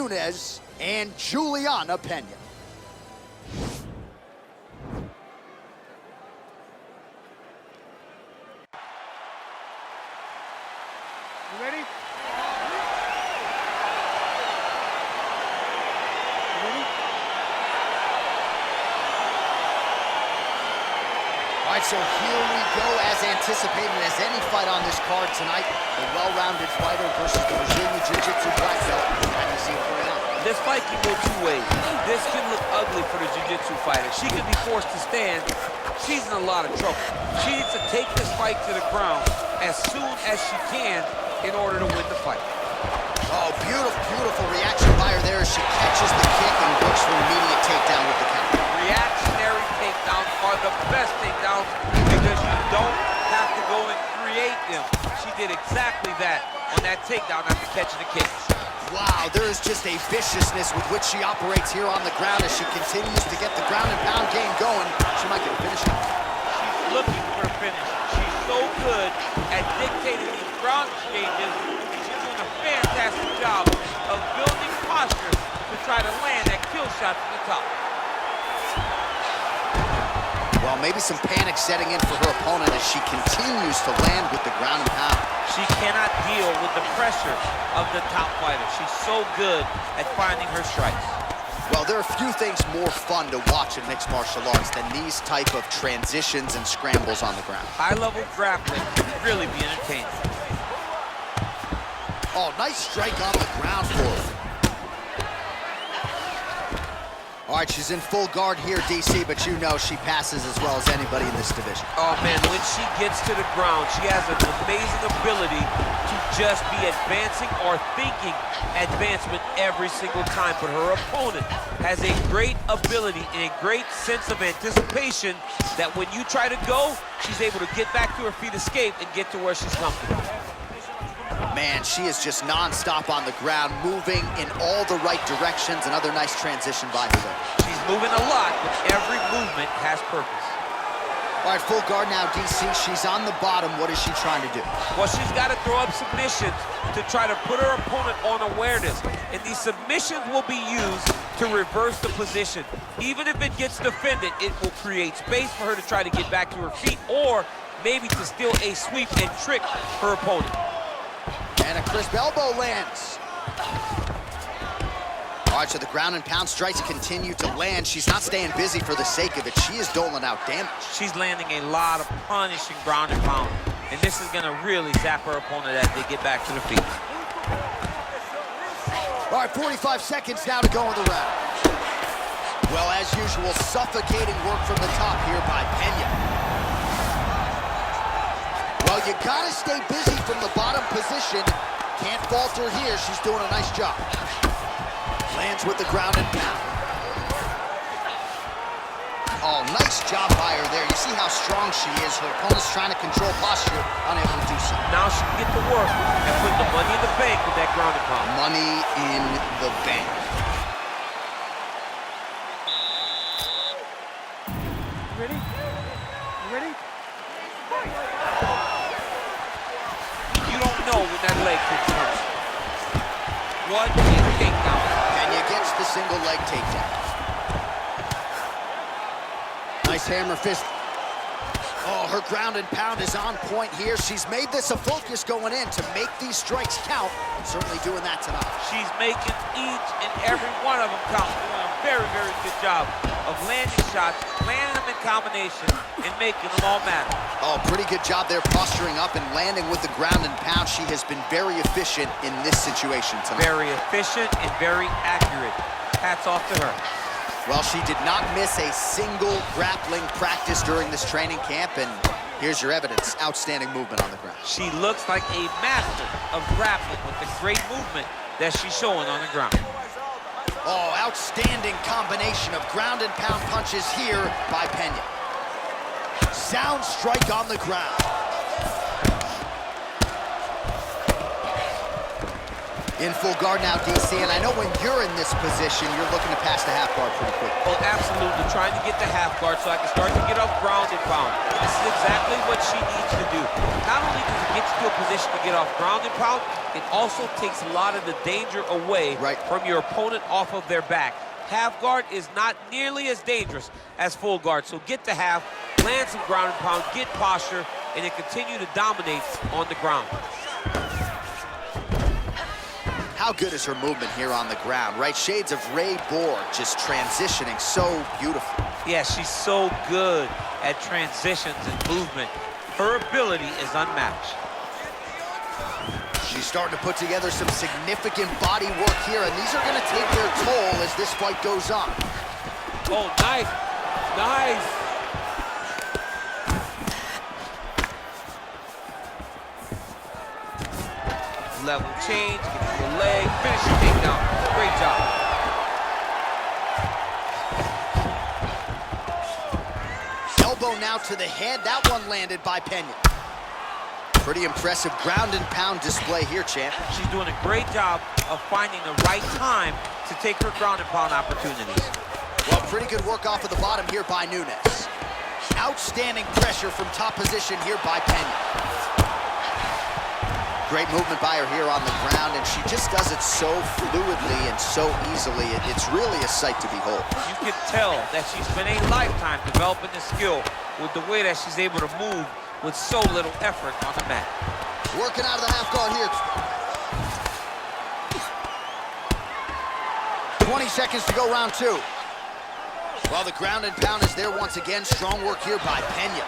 Nunes and Juliana Pena. You ready? All right, so here we go, as anticipated as any fight on this card tonight. A well-rounded fighter versus the Brazilian Jiu-Jitsu black belt. How do you see it playing out? This fight can go two ways. This can look ugly for the Jiu-Jitsu fighter. She could be forced to stand. She's in a lot of trouble. She needs to take this fight to the ground as soon as she can in order to win the fight. Oh, beautiful, beautiful reaction by her there as she catches the kick and works for an immediate takedown with the counter. Reactionary takedowns are the best takedowns because you don't have to go and create them. She did exactly that on that takedown after catching the kick. Wow, there is just a viciousness with which she operates here on the ground as she continues to get the ground and pound game going. She might get a finish. She's looking for a finish. She's so good at dictating these ground exchanges. She's doing a fantastic job of building posture to try to land that kill shot from the top. Well, maybe some panic setting in for her opponent as she continues to land with the ground and pound. She cannot deal with the pressure of the top fighter. She's so good at finding her strikes. Well, there are few things more fun to watch in mixed martial arts than these type of transitions and scrambles on the ground. High-level grappling can really be entertaining. Oh, nice strike on the ground for her. All right, she's in full guard here, DC, but you know she passes as well as anybody in this division. Oh, man, when she gets to the ground, she has an amazing ability to just be advancing or thinking advancement every single time. But her opponent has a great ability and a great sense of anticipation that when you try to go, she's able to get back to her feet, escape, and get to where she's comfortable. Man, she is just non-stop on the ground, moving in all the right directions. Another nice transition by her there. She's moving a lot, but every movement has purpose. All right, full guard now, DC. She's on the bottom. What is she trying to do? Well, she's got to throw up submissions to try to put her opponent on awareness. And these submissions will be used to reverse the position. Even if it gets defended, it will create space for her to try to get back to her feet or maybe to steal a sweep and trick her opponent. And a crisp elbow lands. All right, so the ground and pound strikes continue to land. She's not staying busy for the sake of it. She is doling out damage. She's landing a lot of punishing ground and pound. And this is gonna really zap her opponent as they get back to the feet. All right, 45 seconds now to go in the round. Well, as usual, suffocating work from the top here by Pena. Well, you gotta stay busy from the bottom position. Can't falter here. She's doing a nice job. Lands with the ground and pound. Oh, nice job by her there. You see how strong she is. Her opponent's trying to control posture, unable to do so. Now she can get to work and put the money in the bank with that ground and pound. Money in the bank. Ready? You ready? Know when that leg kicks first. One big takedown. Pena gets the single leg takedown. Nice hammer fist. Oh, her ground and pound is on point here. She's made this a focus going in to make these strikes count. Certainly doing that tonight. She's making each and every one of them count. Doing a very, very good job of landing shots, landing them in combination, and making them all matter. Oh, pretty good job there, posturing up and landing with the ground and pound. She has been very efficient in this situation tonight. Very efficient and very accurate. Hats off to her. Well, she did not miss a single grappling practice during this training camp, and here's your evidence. Outstanding movement on the ground. She looks like a master of grappling with the great movement that she's showing on the ground. Oh, outstanding combination of ground and pound punches here by Pena. Sound strike on the ground. In full guard now, DC, and I know when you're in this position, you're looking to pass the half guard pretty quick. Oh, absolutely. Trying to get the half guard so I can start to get off ground and pound. This is exactly what she needs to do. Not only does it get you to a position to get off ground and pound, it also takes a lot of the danger away from your opponent off of their back. Half guard is not nearly as dangerous as full guard. So get the half, land some ground and pound, get posture, and then continue to dominate on the ground. How good is her movement here on the ground, right? Shades of Ray Borg, just transitioning so beautiful. Yeah, she's so good at transitions and movement. Her ability is unmatched. She's starting to put together some significant body work here, and these are going to take their toll as this fight goes on. Oh, nice. Nice. Level change, get your leg, finish your takedown. Great job. Elbow now to the head. That one landed by Pena. Pretty impressive ground and pound display here, champ. She's doing a great job of finding the right time to take her ground and pound opportunities. Well, pretty good work off of the bottom here by Nunes. Outstanding pressure from top position here by Pena. Great movement by her here on the ground, and she just does it so fluidly and so easily. It's really a sight to behold. You can tell that she's spent a lifetime developing the skill with the way that she's able to move with so little effort on the mat. Working out of the half guard here. 20 seconds to go, round two. Well, the ground and pound is there once again. Strong work here by Pena.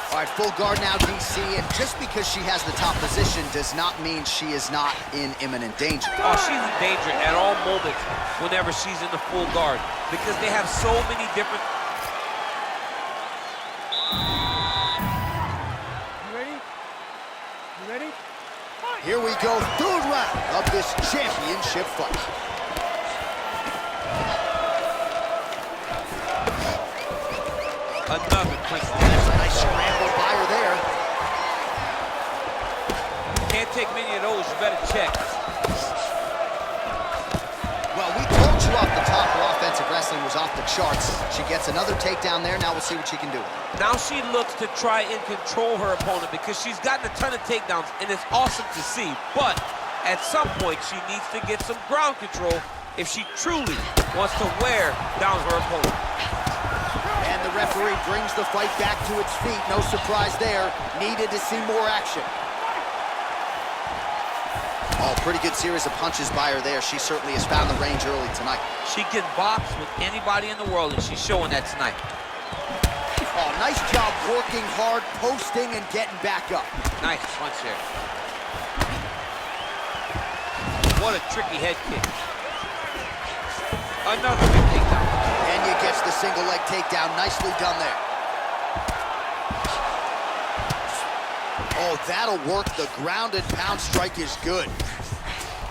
All right, full guard now, DC, and just because she has the top position does not mean she is not in imminent danger. Oh, she's in danger at all moments whenever she's in the full guard because they have so many different... You ready? You ready? Here we go, third round of this championship fight. Another quick That's a nice scramble by her there. Can't take many of those, you better check. Well, we told you off the top her offensive wrestling was off the charts. She gets another takedown there. Now we'll see what she can do. Now she looks to try and control her opponent because she's gotten a ton of takedowns, and it's awesome to see. But at some point, she needs to get some ground control if she truly wants to wear down her opponent. And the referee brings the fight back to its feet. No surprise there. Needed to see more action. Oh, pretty good series of punches by her there. She certainly has found the range early tonight. She can box with anybody in the world, and she's showing that tonight. Oh, nice job working hard, posting, and getting back up. Nice punch there. What a tricky head kick. Another big takedown. Pena gets the single leg takedown. Nicely done there. Oh, that'll work. The ground and pound strike is good.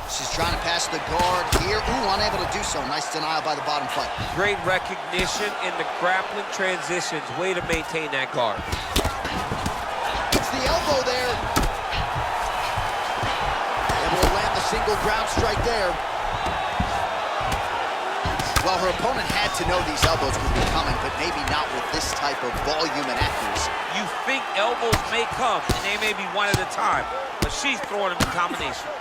She's trying to pass the guard here. Ooh, unable to do so. Nice denial by the bottom fight. Great recognition in the grappling transitions. Way to maintain that guard. It's the elbow there. Able to land the single ground strike there. Well, her opponent had to know these elbows would be coming, but maybe not with this type of volume and accuracy. You think elbows may come, and they may be one at a time, but she's throwing them in combination.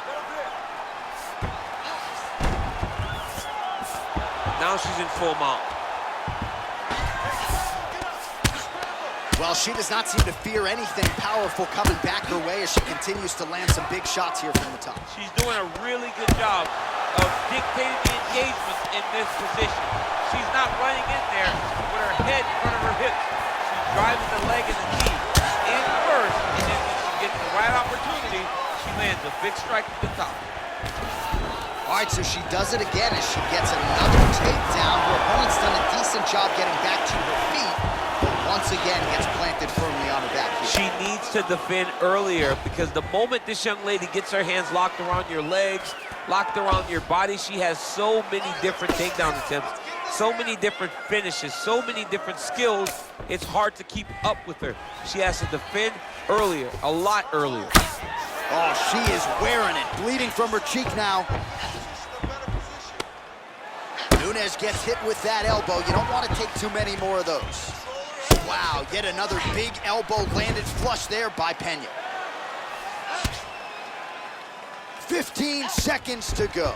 Now she's in full mount. Well, she does not seem to fear anything powerful coming back her way as she continues to land some big shots here from the top. She's doing a really good job of dictating the engagement in this position. She's not running in there with her head in front of her hips. She's driving the leg and the knee in first, and then when she gets the right opportunity, she lands a big strike at the top. All right, so she does it again as she gets another takedown. Her opponent's done a decent job getting back to her feet, but once again gets planted firmly on her back here. She needs to defend earlier because the moment this young lady gets her hands locked around your legs, locked around your body, she has so many different takedown attempts, so many different finishes, so many different skills, it's hard to keep up with her. She has to defend earlier, a lot earlier. Oh, she is wearing it, bleeding from her cheek now. Nunes gets hit with that elbow. You don't want to take too many more of those. Wow, yet another big elbow landed flush there by Pena. 15 seconds to go.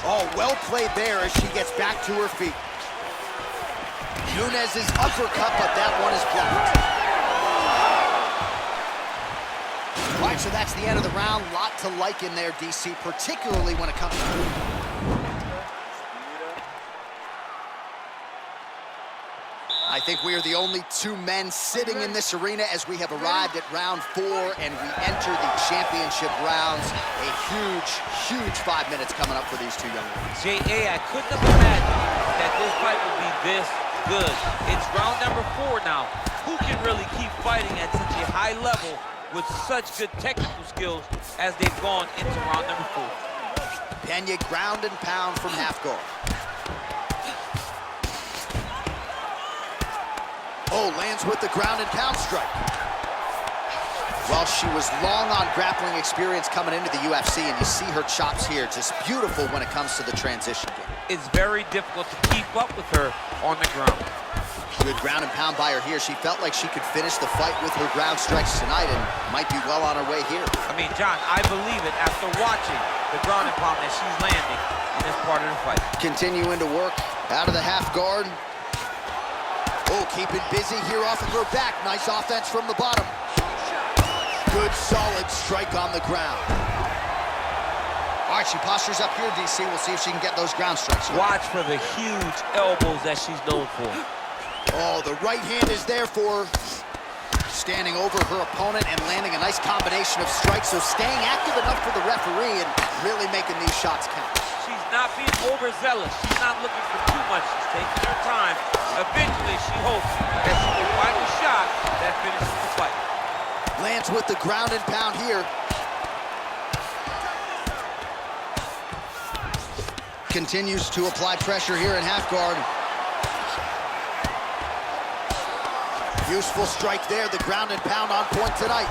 Oh, well played there as she gets back to her feet. Nunes' uppercut, but that one is blocked. All right, so that's the end of the round. Lot to like in there, DC, particularly when it comes to... I think we are the only two men sitting in this arena as we have arrived at round 4 and we enter the championship rounds. A huge, huge 5 minutes coming up for these two young ladies. J.A., I couldn't have imagined that this fight would be this good. It's round number 4 now. Who can really keep fighting at such a high level with such good technical skills as they've gone into round number 4? Pena ground and pound from half guard. Oh, lands with the ground and pound strike. Well, she was long on grappling experience coming into the UFC, and you see her chops here, just beautiful when it comes to the transition game. It's very difficult to keep up with her on the ground. Good ground and pound by her here. She felt like she could finish the fight with her ground strikes tonight and might be well on her way here. I mean, John, I believe it after watching the ground and pound that she's landing in this part of the fight. Continuing to work out of the half guard. Oh, keeping busy here off of her back. Nice offense from the bottom. Good, solid strike on the ground. All right, she postures up here, DC. We'll see if she can get those ground strikes. Watch for the huge elbows that she's known for. Oh, the right hand is there for her. Standing over her opponent and landing a nice combination of strikes, so staying active enough for the referee and really making these shots count. She's not being overzealous. She's not looking for too much. She's taking her time. Eventually, she hopes that she will find a shot that finishes the fight. Lands with the ground and pound here. Continues to apply pressure here in half guard. Useful strike there, the ground and pound on point tonight.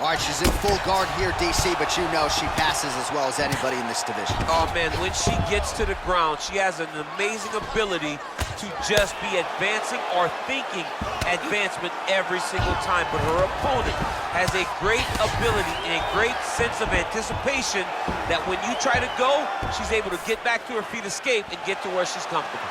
All right, she's in full guard here, DC, but you know she passes as well as anybody in this division. Oh, man, when she gets to the ground, she has an amazing ability to just be advancing or thinking advancement every single time. But her opponent has a great ability and a great sense of anticipation that when you try to go, she's able to get back to her feet, escape, and get to where she's comfortable.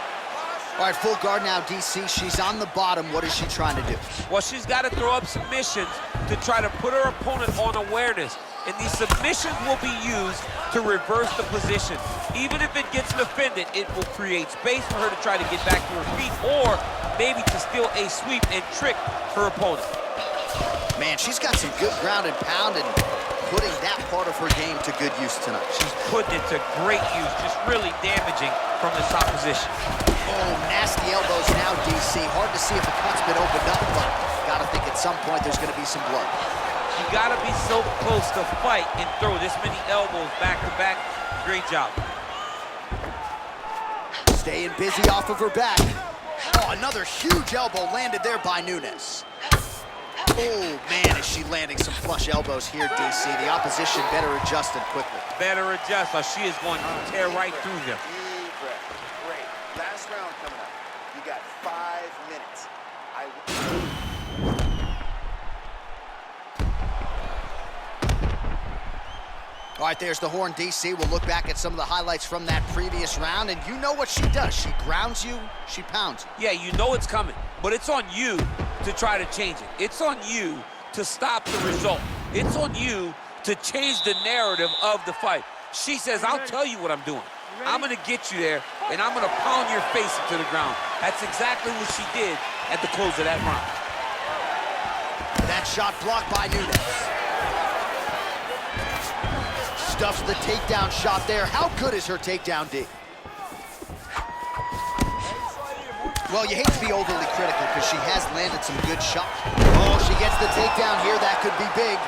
All right, full guard now, DC. She's on the bottom. What is she trying to do? Well, she's got to throw up submissions to try to put her opponent on awareness. And these submissions will be used to reverse the position. Even if it gets defended, it will create space for her to try to get back to her feet or maybe to steal a sweep and trick her opponent. Man, she's got some good ground and pound and putting that part of her game to good use tonight. She's putting it to great use, just really damaging from this opposition. Oh, nasty elbows now, DC. Hard to see if the cut's been opened up, but gotta think at some point there's gonna be some blood. You gotta be so close to fight and throw this many elbows back to back. Great job. Staying busy off of her back. Oh, another huge elbow landed there by Nunes. Oh, man, is she landing some flush elbows here, DC. The opposition better adjust and quickly. Better adjust, or she is going to tear right through them. Deep breath. Great. Last round coming up. You got 5 minutes. All right, there's the horn, DC. We'll look back at some of the highlights from that previous round, and you know what she does. She grounds you, she pounds you. Yeah, you know it's coming, but it's on you to try to change it. It's on you to stop the result. It's on you to change the narrative of the fight. She says, I'll tell you what I'm doing. I'm gonna get you there, and I'm gonna pound your face into the ground. That's exactly what she did at the close of that round. That shot blocked by Nunes. Stuffs the takedown shot there. How good is her takedown, D? Well, you hate to be overly critical because she has landed some good shots. Oh, she gets the takedown here. That could be big.